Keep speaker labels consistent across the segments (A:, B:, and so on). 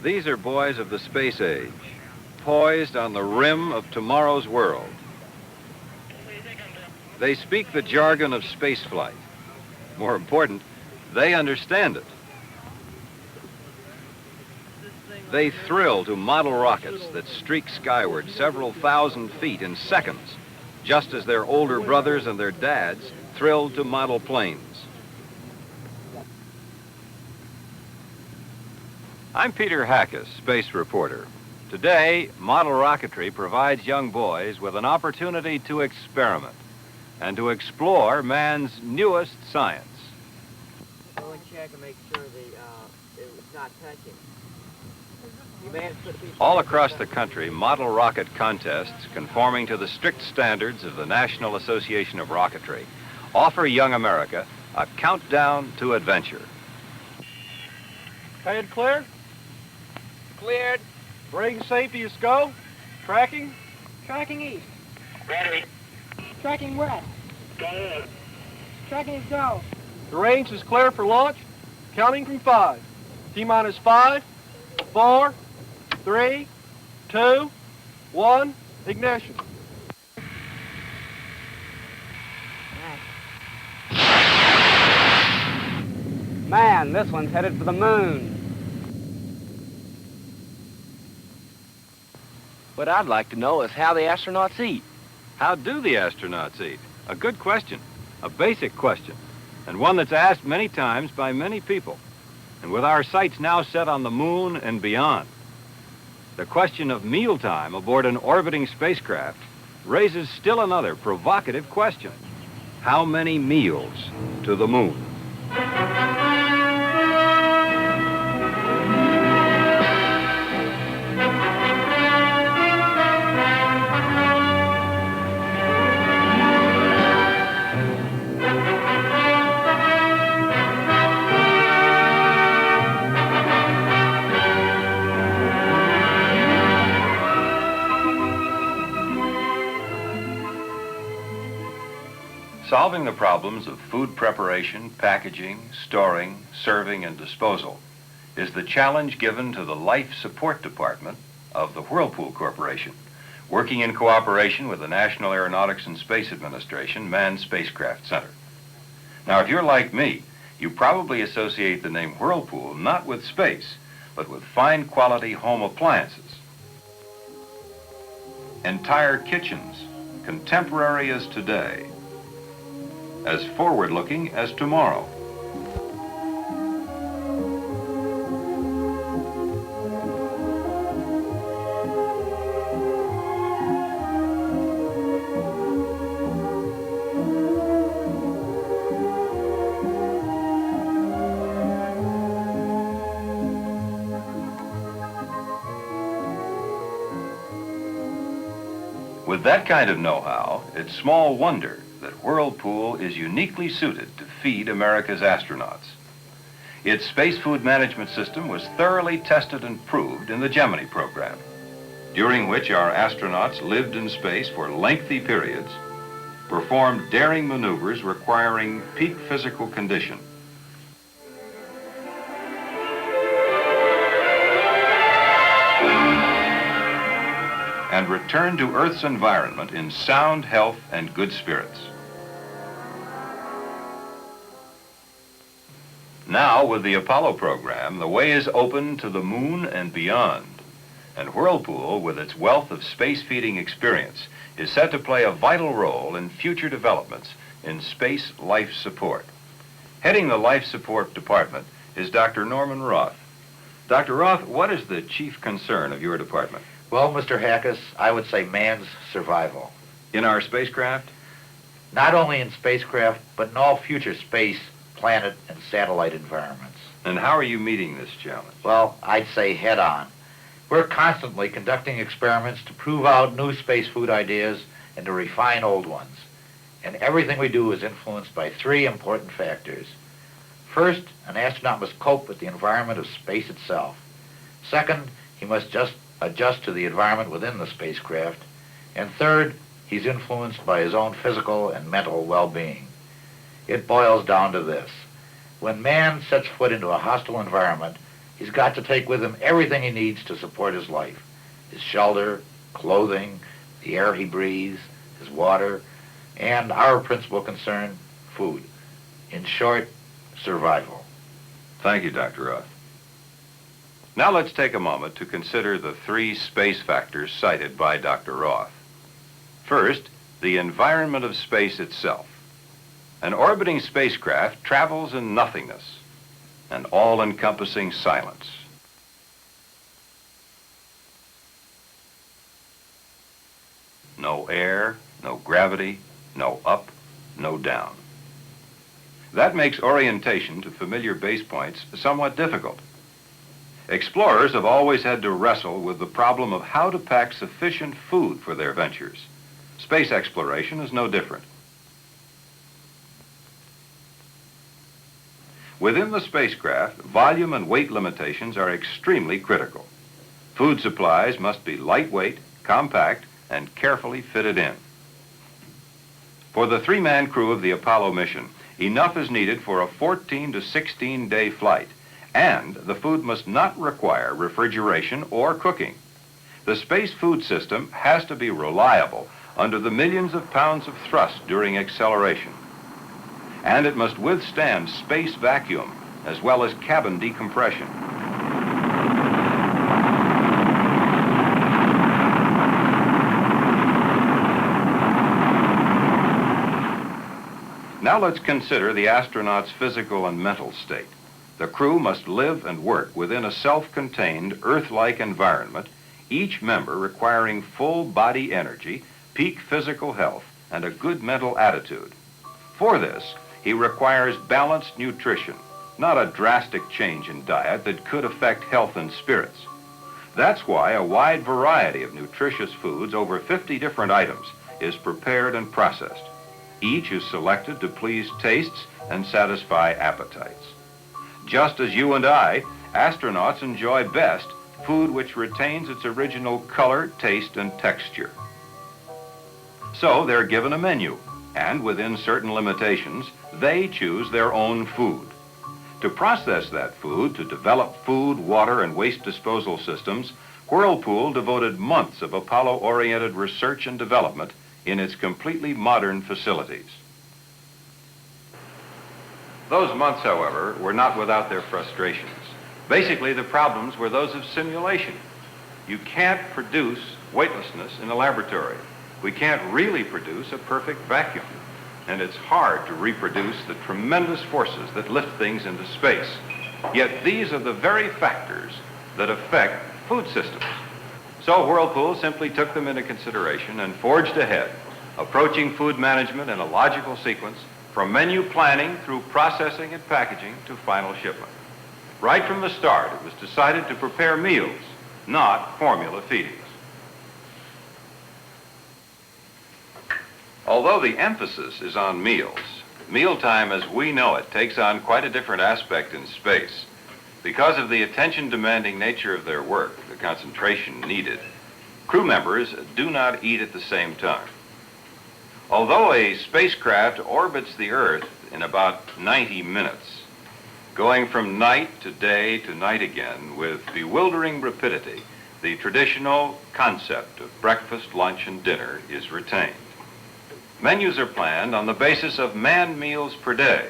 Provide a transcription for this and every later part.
A: These are boys of the space age, poised on the rim of tomorrow's world. They speak the jargon of spaceflight. More important, they understand it. They thrill to model rockets that streak skyward several thousand feet in seconds, just as their older brothers and their dads thrilled to model planes. I'm Peter Hackus, space reporter. Today, model rocketry provides young boys with an opportunity to experiment and to explore man's newest science.
B: Go and check and make sure it's not touching.
A: All across the country, model rocket contests conforming to the strict standards of the National Association of Rocketry offer young America a countdown to adventure.
C: Head clear?
B: Cleared.
C: Braking safety is go. Tracking?
D: Tracking east.
E: Ready.
D: Tracking west.
E: Go ahead.
D: Tracking is go.
C: The range is clear for launch. Counting from 5. T-minus 5, 4, 3, 2, 1, ignition.
B: Man, this one's headed for the moon.
F: What I'd like to know is how the astronauts eat.
A: How do the astronauts eat? A good question, a basic question, and one that's asked many times by many people. And with our sights now set on the moon and beyond, the question of mealtime aboard an orbiting spacecraft raises still another provocative question. How many meals to the moon? Solving the problems of food preparation, packaging, storing, serving, and disposal is the challenge given to the Life Support Department of the Whirlpool Corporation, working in cooperation with the National Aeronautics and Space Administration Manned Spacecraft Center. Now, if you're like me, you probably associate the name Whirlpool not with space, but with fine quality home appliances. Entire kitchens, contemporary as today, as forward-looking as tomorrow. With that kind of know-how, it's small wonder that Whirlpool is uniquely suited to feed America's astronauts. Its space food management system was thoroughly tested and proved in the Gemini program, during which our astronauts lived in space for lengthy periods, performed daring maneuvers requiring peak physical condition, and returned to Earth's environment in sound health and good spirits. Now, with the Apollo program, the way is open to the moon and beyond. And Whirlpool, with its wealth of space-feeding experience, is set to play a vital role in future developments in space life support. Heading the Life Support Department is Dr. Norman Roth. Dr. Roth, what is the chief concern of your department?
G: Well, Mr. Hackus, I would say man's survival.
A: In our spacecraft?
G: Not only in spacecraft, but in all future space, planet, and satellite environments.
A: And how are you meeting this challenge?
G: Well, I'd say head on. We're constantly conducting experiments to prove out new space food ideas and to refine old ones. And everything we do is influenced by 3 important factors. First, an astronaut must cope with the environment of space itself. Second, he must just adjust to the environment within the spacecraft. And third, he's influenced by his own physical and mental well-being. It boils down to this. When man sets foot into a hostile environment, he's got to take with him everything he needs to support his life. His shelter, clothing, the air he breathes, his water, and our principal concern, food. In short, survival.
A: Thank you, Dr. Roth. Now let's take a moment to consider the three space factors cited by Dr. Roth. First, the environment of space itself. An orbiting spacecraft travels in nothingness, an all-encompassing silence. No air, no gravity, no up, no down. That makes orientation to familiar base points somewhat difficult. Explorers have always had to wrestle with the problem of how to pack sufficient food for their ventures. Space exploration is no different. Within the spacecraft, volume and weight limitations are extremely critical. Food supplies must be lightweight, compact, and carefully fitted in. For the three-man crew of the Apollo mission, enough is needed for a 14 to 16-day flight, and the food must not require refrigeration or cooking. The space food system has to be reliable under the millions of pounds of thrust during acceleration. And it must withstand space vacuum as well as cabin decompression. Now let's consider the astronaut's physical and mental state. The crew must live and work within a self-contained, Earth-like environment, each member requiring full body energy, peak physical health, and a good mental attitude. For this, he requires balanced nutrition, not a drastic change in diet that could affect health and spirits. That's why a wide variety of nutritious foods, over 50 different items, is prepared and processed. Each is selected to please tastes and satisfy appetites. Just as you and I, astronauts enjoy best food which retains its original color, taste, and texture. So they're given a menu, and within certain limitations, they choose their own food. To process that food, to develop food, water, and waste disposal systems, Whirlpool devoted months of Apollo-oriented research and development in its completely modern facilities. Those months, however, were not without their frustrations. Basically, the problems were those of simulation. You can't produce weightlessness in a laboratory. We can't really produce a perfect vacuum. And it's hard to reproduce the tremendous forces that lift things into space. Yet these are the very factors that affect food systems. So Whirlpool simply took them into consideration and forged ahead, approaching food management in a logical sequence from menu planning through processing and packaging to final shipment. Right from the start, it was decided to prepare meals, not formula feedings. Although the emphasis is on meals, mealtime as we know it takes on quite a different aspect in space. Because of the attention-demanding nature of their work, the concentration needed, crew members do not eat at the same time. Although a spacecraft orbits the Earth in about 90 minutes, going from night to day to night again with bewildering rapidity, the traditional concept of breakfast, lunch, and dinner is retained. Menus are planned on the basis of manned meals per day.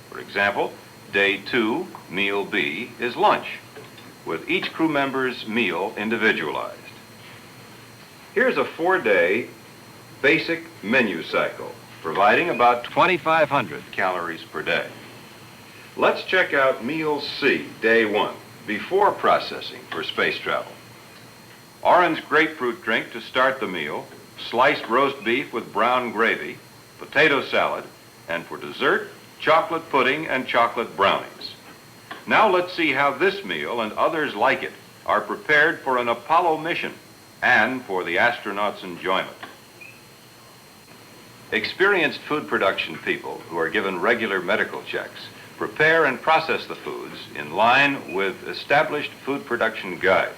A: For example, day 2, meal B, is lunch, with each crew member's meal individualized. Here's a 4-day basic menu cycle, providing about 2,500 calories per day. Let's check out meal C, day 1, before processing for space travel. Orange grapefruit drink to start the meal, sliced roast beef with brown gravy, potato salad, and for dessert, chocolate pudding and chocolate brownies. Now let's see how this meal and others like it are prepared for an Apollo mission and for the astronauts' enjoyment. Experienced food production people who are given regular medical checks prepare and process the foods in line with established food production guides.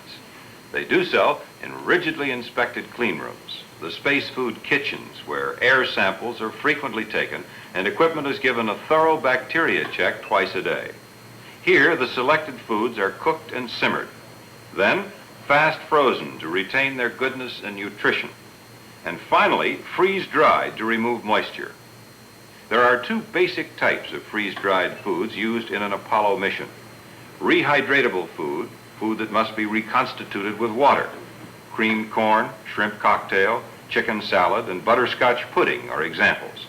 A: They do so in rigidly inspected clean rooms. the space food kitchens, where air samples are frequently taken and equipment is given a thorough bacteria check twice a day. Here, the selected foods are cooked and simmered, then fast frozen to retain their goodness and nutrition, and finally freeze-dried to remove moisture. There are two basic types of freeze-dried foods used in an Apollo mission. Rehydratable food, food that must be reconstituted with water. Creamed corn, shrimp cocktail, chicken salad, and butterscotch pudding are examples.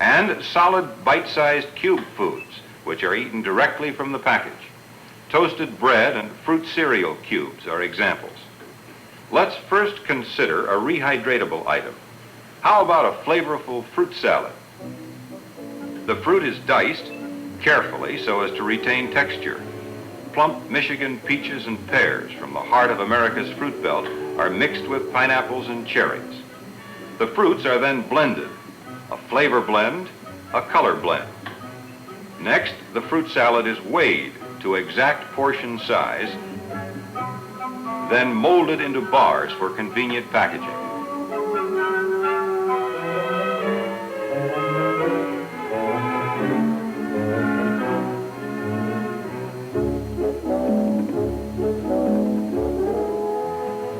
A: And solid bite-sized cube foods, which are eaten directly from the package. Toasted bread and fruit cereal cubes are examples. Let's first consider a rehydratable item. How about a flavorful fruit salad? The fruit is diced carefully so as to retain texture. Plump Michigan peaches and pears from the heart of America's fruit belt are mixed with pineapples and cherries. The fruits are then blended, a flavor blend, a color blend. Next, the fruit salad is weighed to exact portion size, then molded into bars for convenient packaging.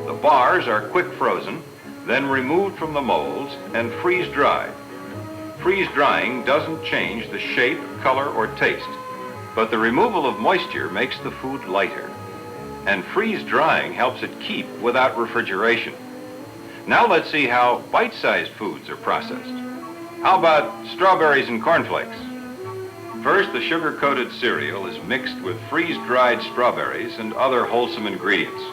A: The bars are quick frozen, then removed from the molds and freeze-dried. Freeze-drying doesn't change the shape, color, or taste, but the removal of moisture makes the food lighter. And freeze-drying helps it keep without refrigeration. Now let's see how bite-sized foods are processed. How about strawberries and cornflakes? First, the sugar-coated cereal is mixed with freeze-dried strawberries and other wholesome ingredients.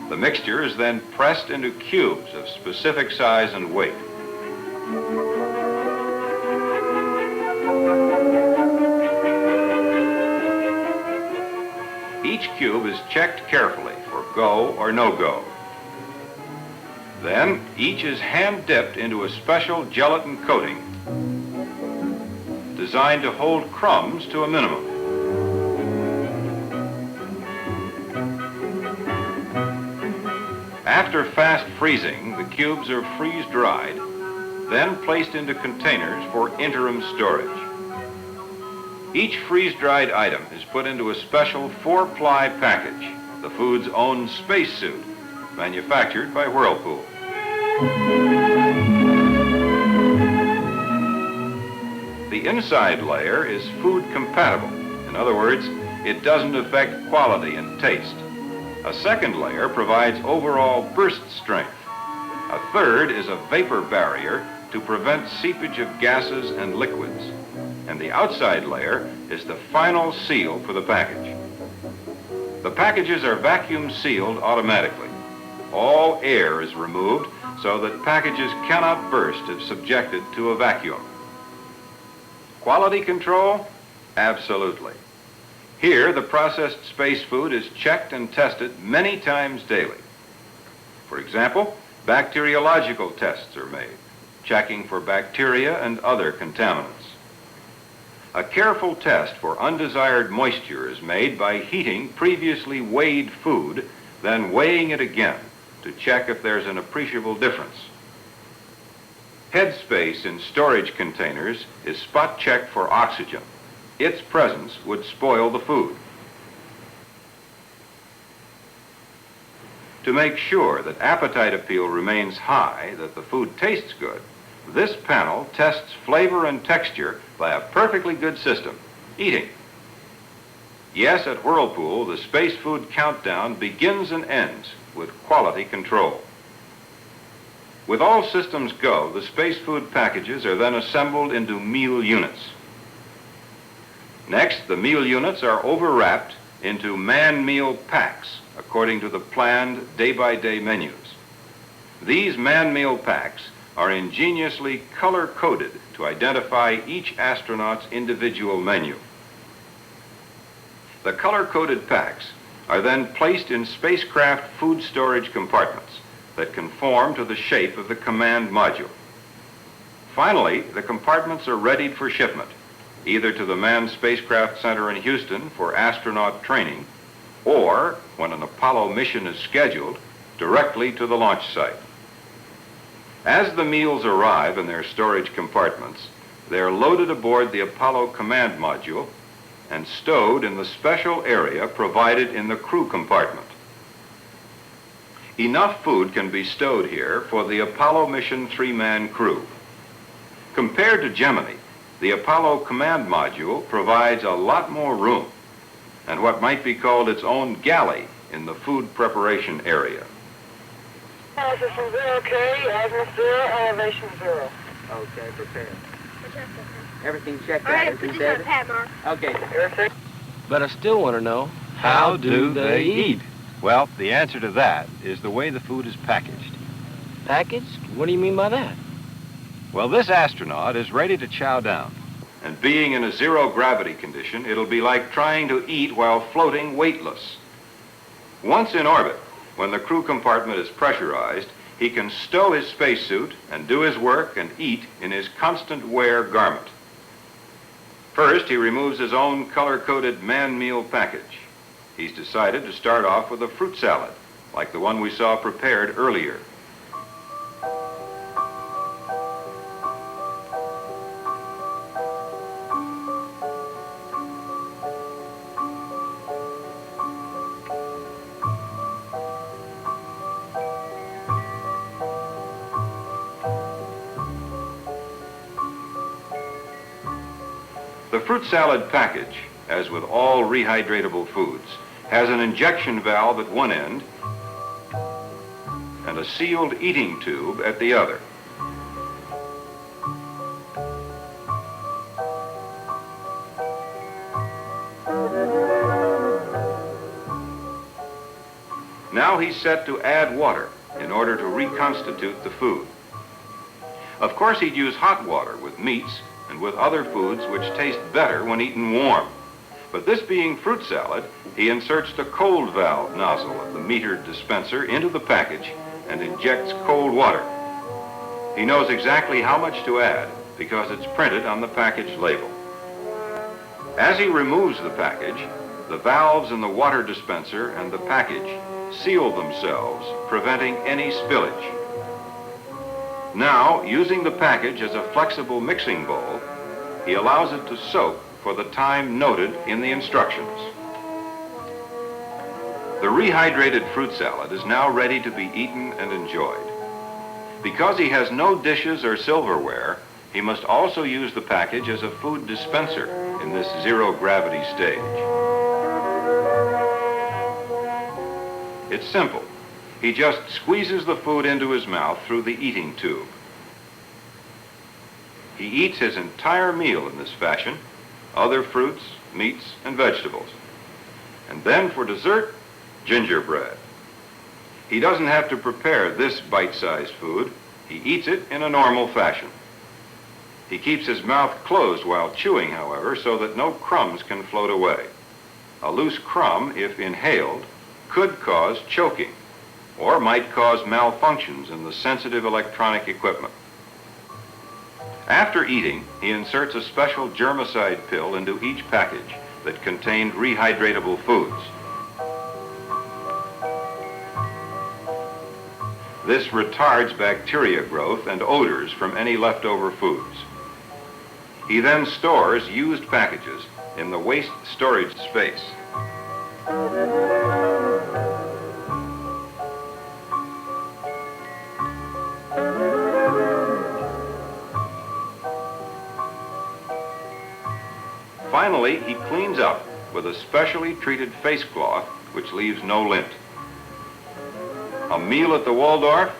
A: The mixture is then pressed into cubes of specific size and weight. Each cube is checked carefully for go or no-go. Then, each is hand-dipped into a special gelatin coating designed to hold crumbs to a minimum. After fast freezing, the cubes are freeze-dried, then placed into containers for interim storage. Each freeze-dried item is put into a special 4-ply package, the food's own spacesuit, manufactured by Whirlpool. The inside layer is food compatible. In other words, it doesn't affect quality and taste. A second layer provides overall burst strength. A third is a vapor barrier to prevent seepage of gases and liquids. And the outside layer is the final seal for the package. The packages are vacuum sealed automatically. All air is removed so that packages cannot burst if subjected to a vacuum. Quality control? Absolutely. Here, the processed space food is checked and tested many times daily. For example, bacteriological tests are made, checking for bacteria and other contaminants. A careful test for undesired moisture is made by heating previously weighed food, then weighing it again to check if there's an appreciable difference. Headspace in storage containers is spot checked for oxygen. Its presence would spoil the food. To make sure that appetite appeal remains high, that the food tastes good, this panel tests flavor and texture by a perfectly good system, eating. Yes, at Whirlpool, the space food countdown begins and ends with quality control. With all systems go, the space food packages are then assembled into meal units. Next, the meal units are overwrapped into man meal packs according to the planned day-by-day menus. These man meal packs are ingeniously color-coded to identify each astronaut's individual menu. The color-coded packs are then placed in spacecraft food storage compartments that conform to the shape of the command module. Finally, the compartments are readied for shipment, either to the Manned Spacecraft Center in Houston for astronaut training, or, when an Apollo mission is scheduled, directly to the launch site. As the meals arrive in their storage compartments, they are loaded aboard the Apollo command module and stowed in the special area provided in the crew compartment. Enough food can be stowed here for the Apollo mission 3-man crew. Compared to Gemini, the Apollo command module provides a lot more room and what might be called its own galley in the food preparation area.
E: Position 0K, azimuth 0, elevation 0.
B: Okay, prepare.
D: All
B: Everything's checked out.
D: right, put
B: Everything's
D: this on
B: David?
D: Pat, Mark.
B: Okay.
E: Everything?
F: But I still want to know,
A: How do they eat? Well, the answer to that is the way the food is packaged.
F: Packaged? What do you mean by that?
A: Well, this astronaut is ready to chow down. And being in a zero-gravity condition, it'll be like trying to eat while floating weightless. Once in orbit, when the crew compartment is pressurized, he can stow his spacesuit and do his work and eat in his constant wear garment. First, he removes his own color-coded man meal package. He's decided to start off with a fruit salad, like the one we saw prepared earlier. The fruit salad package, as with all rehydratable foods, has an injection valve at one end and a sealed eating tube at the other. Now he's set to add water in order to reconstitute the food. Of course, he'd use hot water with meats and with other foods which taste better when eaten warm. But this being fruit salad, he inserts the cold valve nozzle of the metered dispenser into the package and injects cold water. He knows exactly how much to add because it's printed on the package label. As he removes the package, the valves in the water dispenser and the package seal themselves, preventing any spillage. Now, using the package as a flexible mixing bowl, he allows it to soak for the time noted in the instructions. The rehydrated fruit salad is now ready to be eaten and enjoyed. Because he has no dishes or silverware, he must also use the package as a food dispenser in this zero-gravity stage. It's simple. He just squeezes the food into his mouth through the eating tube. He eats his entire meal in this fashion, other fruits, meats, and vegetables. And then for dessert, gingerbread. He doesn't have to prepare this bite-sized food. He eats it in a normal fashion. He keeps his mouth closed while chewing, however, so that no crumbs can float away. A loose crumb, if inhaled, could cause choking or might cause malfunctions in the sensitive electronic equipment. After eating, he inserts a special germicide pill into each package that contained rehydratable foods. This retards bacteria growth and odors from any leftover foods. He then stores used packages in the waste storage space. Finally, he cleans up with a specially treated face cloth which leaves no lint. A meal at the Waldorf?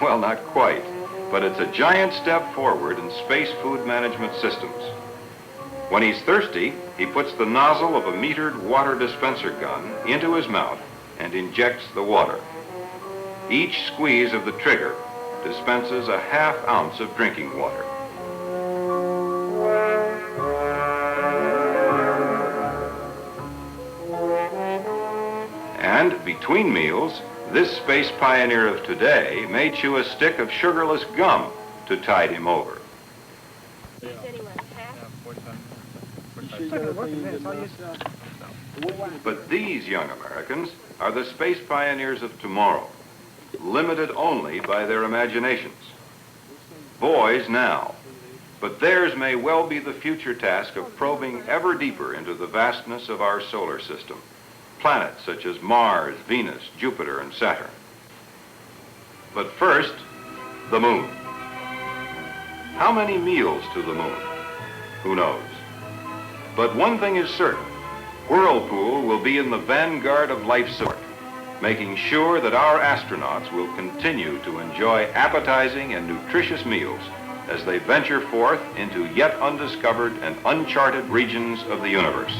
A: Well, not quite, but it's a giant step forward in space food management systems. When he's thirsty, he puts the nozzle of a metered water dispenser gun into his mouth and injects the water. Each squeeze of the trigger dispenses a half ounce of drinking water. And between meals, this space pioneer of today may chew a stick of sugarless gum to tide him over. But these young Americans are the space pioneers of tomorrow, limited only by their imaginations. boys now. But theirs may well be the future task of probing ever deeper into the vastness of our solar system. Planets such as Mars, Venus, Jupiter, and Saturn. But first, the moon. How many meals to the moon? Who knows? But one thing is certain. Whirlpool will be in the vanguard of life support, making sure that our astronauts will continue to enjoy appetizing and nutritious meals as they venture forth into yet undiscovered and uncharted regions of the universe.